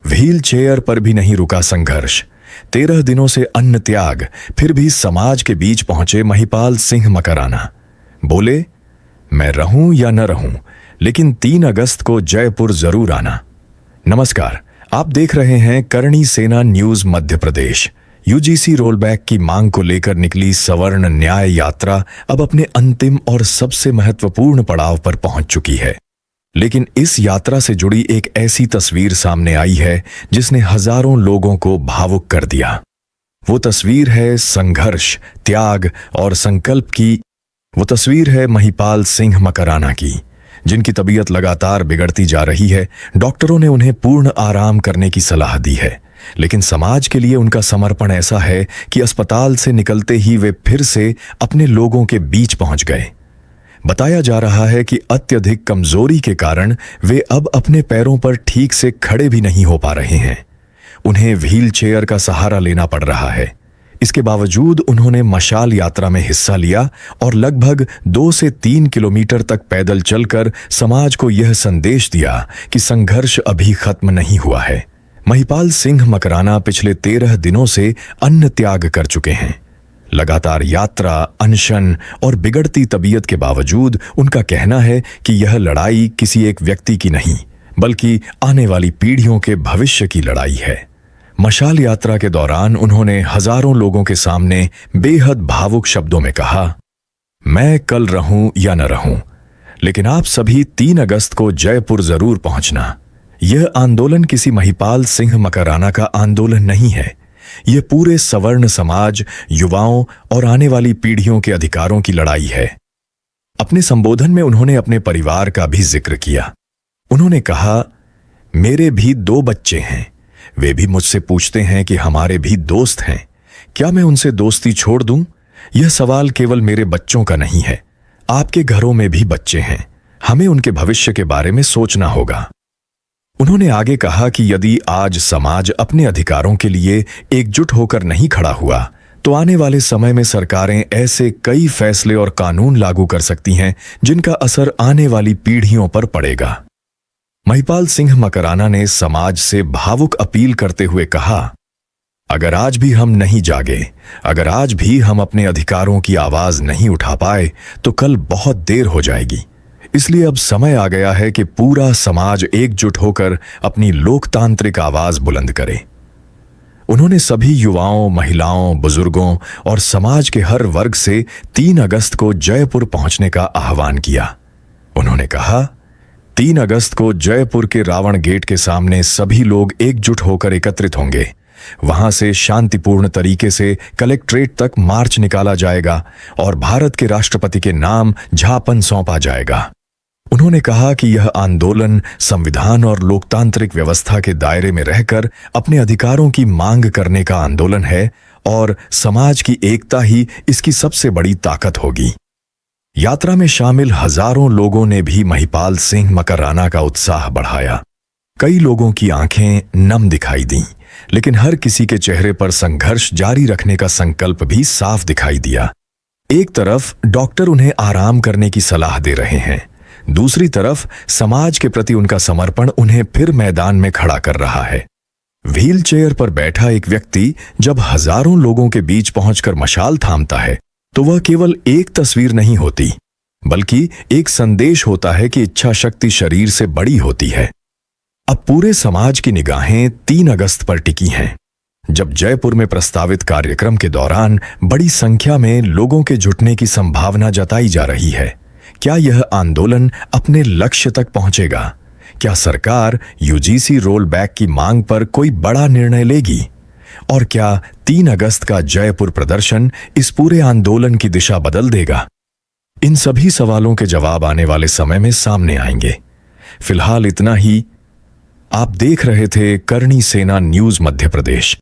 Wheel chair पर भी नहीं रुका संघर्ष। 13 दिनों से अन्न त्याग, फिर भी समाज के बीच पहुंचे महिपाल सिंह मकराना। बोले, मैं रहूं या न रहूं, लेकिन 3 अगस्त को जयपुर जरूर आना। नमस्कार, आप देख रहे हैं करणी सेना news Madhya Pradesh. UGC rollback की मांग को लेकर निकली सवर्ण न्याय यात्रा अब अपने अंतिम और सबसे महत्वपूर्ण पड़ाव पर पहुंच चुकी है। लेकिन इस यात्रा से जुड़ी एक ऐसी तस्वीर सामने आई है जिसने हजारों लोगों को भावुक कर दिया। वो तस्वीर है संघर्ष, त्याग और संकल्प की। वो तस्वीर है महिपाल सिंह मकराना की, जिनकी तबीयत लगातार बिगड़ती जा रही है। डॉक्टरों ने उन्हें पूर्ण आराम करने की सलाह दी है, लेकिन समाज के लिए उनका समर्पण ऐसा है कि अस्पताल से निकलते ही वे फिर से अपने लोगों के बीच पहुंच गए। बताया जा रहा है कि अत्यधिक कमजोरी के कारण वे अब अपने पैरों पर ठीक से खड़े भी नहीं हो पा रहे हैं। उन्हें व्हील चेयर का सहारा लेना पड़ रहा है। इसके बावजूद उन्होंने मशाल यात्रा में हिस्सा लिया और लगभग 2 से 3 किलोमीटर तक पैदल चलकर समाज को यह संदेश दिया कि संघर्ष अभी खत्म नहीं हुआ है। महिपाल सिंह मकराना पिछले 13 दिनों से अन्न त्याग कर चुके हैं। लगातार यात्रा, अनशन और बिगड़ती तबीयत के बावजूद उनका कहना है कि यह लड़ाई किसी एक व्यक्ति की नहीं, बल्कि आने वाली पीढ़ियों के भविष्य की लड़ाई है। मशाल यात्रा के दौरान उन्होंने हजारों लोगों के सामने बेहद भावुक शब्दों में कहा, मैं कल रहूं या न रहूं, लेकिन आप सभी 3 अगस्त को जयपुर जरूर पहुंचना। यह आंदोलन किसी महिपाल सिंह मकराना का आंदोलन नहीं है। यह पूरे सवर्ण समाज, युवाओं और आने वाली पीढ़ियों के अधिकारों की लड़ाई है। अपने संबोधन में उन्होंने अपने परिवार का भी जिक्र किया। उन्होंने कहा, मेरे भी 2 बच्चे हैं। वे भी मुझसे पूछते हैं कि हमारे भी दोस्त हैं, क्या मैं उनसे दोस्ती छोड़ दूं? यह सवाल केवल मेरे बच्चों का नहीं है, आपके घरों में भी बच्चे हैं। हमें उनके भविष्य के बारे में सोचना होगा। उन्होंने आगे कहा कि यदि आज समाज अपने अधिकारों के लिए एकजुट होकर नहीं खड़ा हुआ, तो आने वाले समय में सरकारें ऐसे कई फैसले और कानून लागू कर सकती हैं जिनका असर आने वाली पीढ़ियों पर पड़ेगा। महिपाल सिंह मकराना ने समाज से भावुक अपील करते हुए कहा, अगर आज भी हम नहीं जागे, अगर आज भी हम अपने अधिकारों की आवाज नहीं उठा पाए, तो कल बहुत देर हो जाएगी। इसलिए अब समय आ गया है कि पूरा समाज एकजुट होकर अपनी लोकतांत्रिक आवाज बुलंद करे। उन्होंने सभी युवाओं, महिलाओं, बुजुर्गों और समाज के हर वर्ग से 3 अगस्त को जयपुर पहुंचने का आह्वान किया। उन्होंने कहा, 3 अगस्त को जयपुर के रावण गेट के सामने सभी लोग एकजुट होकर एकत्रित होंगे। वहां से शांतिपूर्ण तरीके से कलेक्ट्रेट तक मार्च निकाला जाएगा और भारत के राष्ट्रपति के नाम ज्ञापन सौंपा जाएगा। उन्होंने कहा कि यह आंदोलन संविधान और लोकतांत्रिक व्यवस्था के दायरे में रहकर अपने अधिकारों की मांग करने का आंदोलन है और समाज की एकता ही इसकी सबसे बड़ी ताकत होगी। यात्रा में शामिल हजारों लोगों ने भी महिपाल सिंह मकराना का उत्साह बढ़ाया। कई लोगों की आंखें नम दिखाई दीं, लेकिन हर किसी के चेहरे पर संघर्ष जारी रखने का संकल्प भी साफ दिखाई दिया। एक तरफ डॉक्टर उन्हें आराम करने की सलाह दे रहे हैं, दूसरी तरफ समाज के प्रति उनका समर्पण उन्हें फिर मैदान में खड़ा कर रहा है। व्हील चेयर पर बैठा एक व्यक्ति जब हजारों लोगों के बीच पहुंचकर मशाल थामता है, तो वह केवल एक तस्वीर नहीं होती, बल्कि एक संदेश होता है कि इच्छा शक्ति शरीर से बड़ी होती है। अब पूरे समाज की निगाहें 3 अगस्त पर टिकी हैं, जब जयपुर में प्रस्तावित कार्यक्रम के दौरान बड़ी संख्या में लोगों के जुटने की संभावना जताई जा रही है। क्या यह आंदोलन अपने लक्ष्य तक पहुंचेगा? क्या सरकार यूजीसी रोल बैक की मांग पर कोई बड़ा निर्णय लेगी? और क्या 3 अगस्त का जयपुर प्रदर्शन इस पूरे आंदोलन की दिशा बदल देगा? इन सभी सवालों के जवाब आने वाले समय में सामने आएंगे। फिलहाल इतना ही। आप देख रहे थे करणी सेना न्यूज मध्य प्रदेश।